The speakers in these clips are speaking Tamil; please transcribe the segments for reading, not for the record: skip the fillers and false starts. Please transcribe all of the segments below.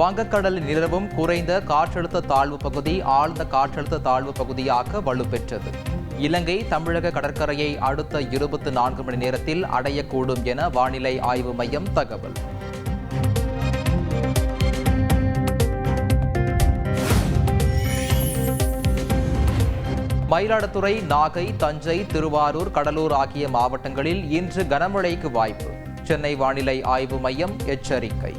வங்கக்கடலில் நிலவும் குறைந்த காற்றழுத்த தாழ்வு பகுதி ஆழ்ந்த காற்றழுத்த தாழ்வு பகுதியாக வலுப்பெற்றது. இலங்கை தமிழக கடற்கரையை அடுத்த 24 மணி நேரத்தில் அடையக்கூடும் என வானிலை ஆய்வு மையம் தகவல். மயிலாடுதுறை, நாகை, தஞ்சை, திருவாரூர், கடலூர் ஆகிய மாவட்டங்களில் இன்று கனமழைக்கு வாய்ப்பு. சென்னை வானிலை ஆய்வு மையம் எச்சரிக்கை.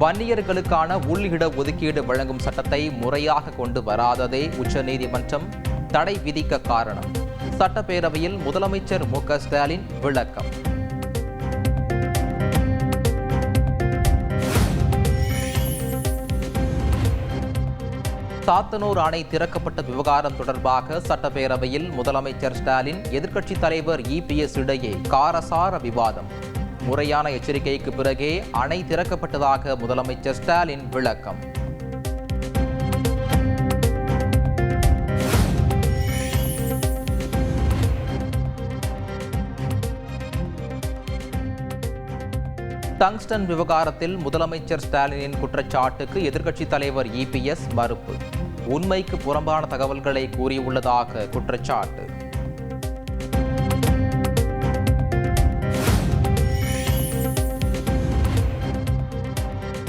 வன்னியர்களுக்கான உள்இட ஒதுக்கீடு வழங்கும் சட்டத்தை முறையாக கொண்டு வராததே உச்சநீதிமன்றம் தடை விதிக்க காரணம். சட்டப்பேரவையில் முதலமைச்சர் மு.க. ஸ்டாலின் விளக்கம். சாத்தனூர் அணை திறக்கப்பட்ட விவகாரம் தொடர்பாக சட்டப்பேரவையில் முதலமைச்சர் ஸ்டாலின், எதிர்க்கட்சித் தலைவர் இபிஎஸ் இடையே காரசார விவாதம். முறையான எச்சரிக்கைக்கு பிறகே அணை திறக்கப்பட்டதாக முதலமைச்சர் ஸ்டாலின் விளக்கம். டங்ஸ்டன் விவகாரத்தில் முதலமைச்சர் ஸ்டாலினின் குற்றச்சாட்டுக்கு எதிர்க்கட்சித் தலைவர் இபிஎஸ் மறுப்பு. உண்மைக்கு புறம்பான தகவல்களை கூறியுள்ளதாக குற்றச்சாட்டு.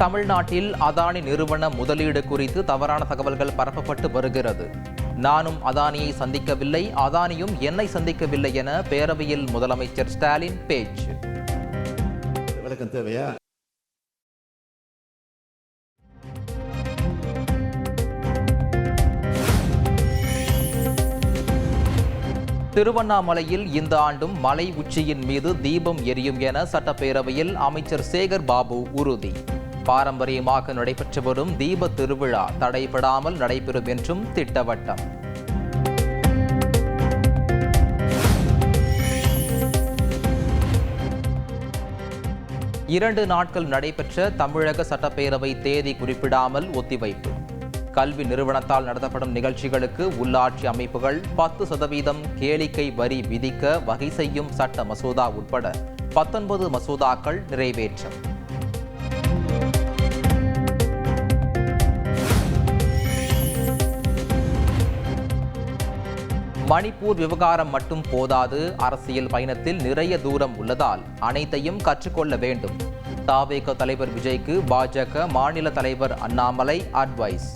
தமிழ்நாட்டில் அதானி நிறுவன முதலீடு குறித்து தவறான தகவல்கள் பரப்பப்பட்டு வருகிறது. நானும் அதானியை சந்திக்கவில்லை, அதானியும் என்னை சந்திக்கவில்லை என பேரவையில் முதலமைச்சர் ஸ்டாலின் பேச்சு. விளக்கம் தேவையா? திருவண்ணாமலையில் இந்த ஆண்டும் மலை உச்சியின் மீது தீபம் எரியும் என சட்டப்பேரவையில் அமைச்சர் சேகர் பாபு உறுதி. பாரம்பரியமாக நடைபெற்று வரும் தீப திருவிழா தடைபடாமல் நடைபெறும் என்றும் திட்டவட்டம். இரண்டு நாட்கள் நடைபெற்ற தமிழக சட்டப்பேரவை தேதி குறிப்பிடாமல் ஒத்திவைப்பு. கல்வி நிறுவனத்தால் நடத்தப்படும் நிகழ்ச்சிகளுக்கு உள்ளாட்சி அமைப்புகள் 10% கேளிக்கை வரி விதிக்க வகை செய்யும் சட்ட மசோதா உட்பட 19 மசோதாக்கள் நிறைவேற்றம். மணிப்பூர் விவகாரம் மட்டும் போதாது, அரசியல் பயணத்தில் நிறைய தூரம் உள்ளதால் அனைத்தையும் கற்றுக்கொள்ள வேண்டும். தவேக தலைவர் விஜய்க்கு பாஜக மாநில தலைவர் அண்ணாமலை அட்வைஸ்.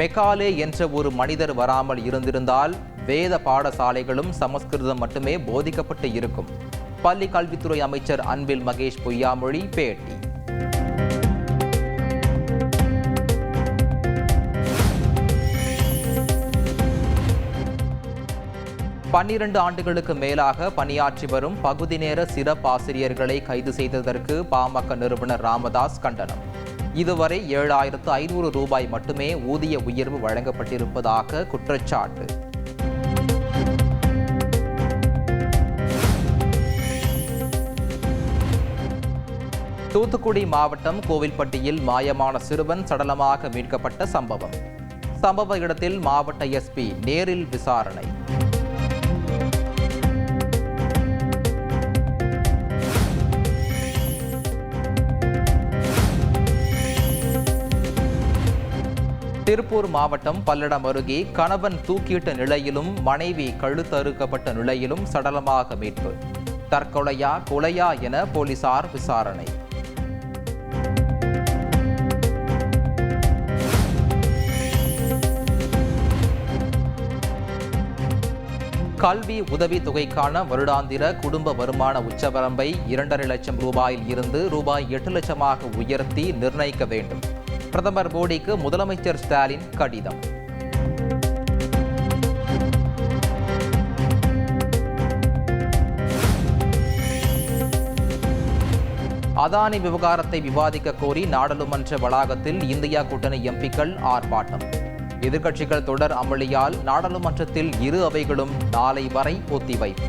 மெக்காலே என்ற ஒரு மனிதர் வராமல் இருந்திருந்தால் வேத பாடசாலைகளும் சமஸ்கிருதம் மட்டுமே போதிக்கப்பட்டு இருக்கும். பள்ளி கல்வித்துறை அமைச்சர் அன்பில் மகேஷ் பொய்யாமொழி பேட்டி. பன்னிரண்டு ஆண்டுகளுக்கு மேலாக பணியாற்றி வரும் பகுதி நேர சிறப்பாசிரியர்களை கைது செய்ததற்கு பாமக நிறுவனர் ராமதாஸ் கண்டனம். இதுவரை 7,500 ரூபாய் மட்டுமே ஊதிய உயர்வு வழங்கப்பட்டிருப்பதாக குற்றச்சாட்டு. தூத்துக்குடி மாவட்டம் கோவில்பட்டியில் மாயமான சிறுவன் சடலமாக மீட்கப்பட்ட சம்பவ இடத்தில் மாவட்ட எஸ்பி நேரில் விசாரணை. திருப்பூர் மாவட்டம் பல்லடம் அருகே கணவன் தூக்கியிட்ட நிலையிலும் மனைவி கழுத்தறுக்கப்பட்ட நிலையிலும் சடலமாக மீட்பு. தற்கொலையா கொலையா என போலீசார் விசாரணை. கல்வி உதவித் தொகைக்கான வருடாந்திர குடும்ப வருமான உச்சவரம்பை 2.5 லட்சம் ரூபாயில் இருந்து ரூபாய் 8 லட்சமாக உயர்த்தி நிர்ணயிக்க வேண்டும். பிரதமர் மோடிக்கு முதலமைச்சர் ஸ்டாலின் கடிதம். அதானி விவகாரத்தை விவாதிக்க கோரி நாடாளுமன்ற வளாகத்தில் இந்தியா கூட்டணி எம்பிக்கள் ஆர்ப்பாட்டம். எதிர்க்கட்சிகள் தொடர் அமளியால் நாடாளுமன்றத்தில் இரு அவைகளும் நாளை வரை ஒத்திவைப்பு.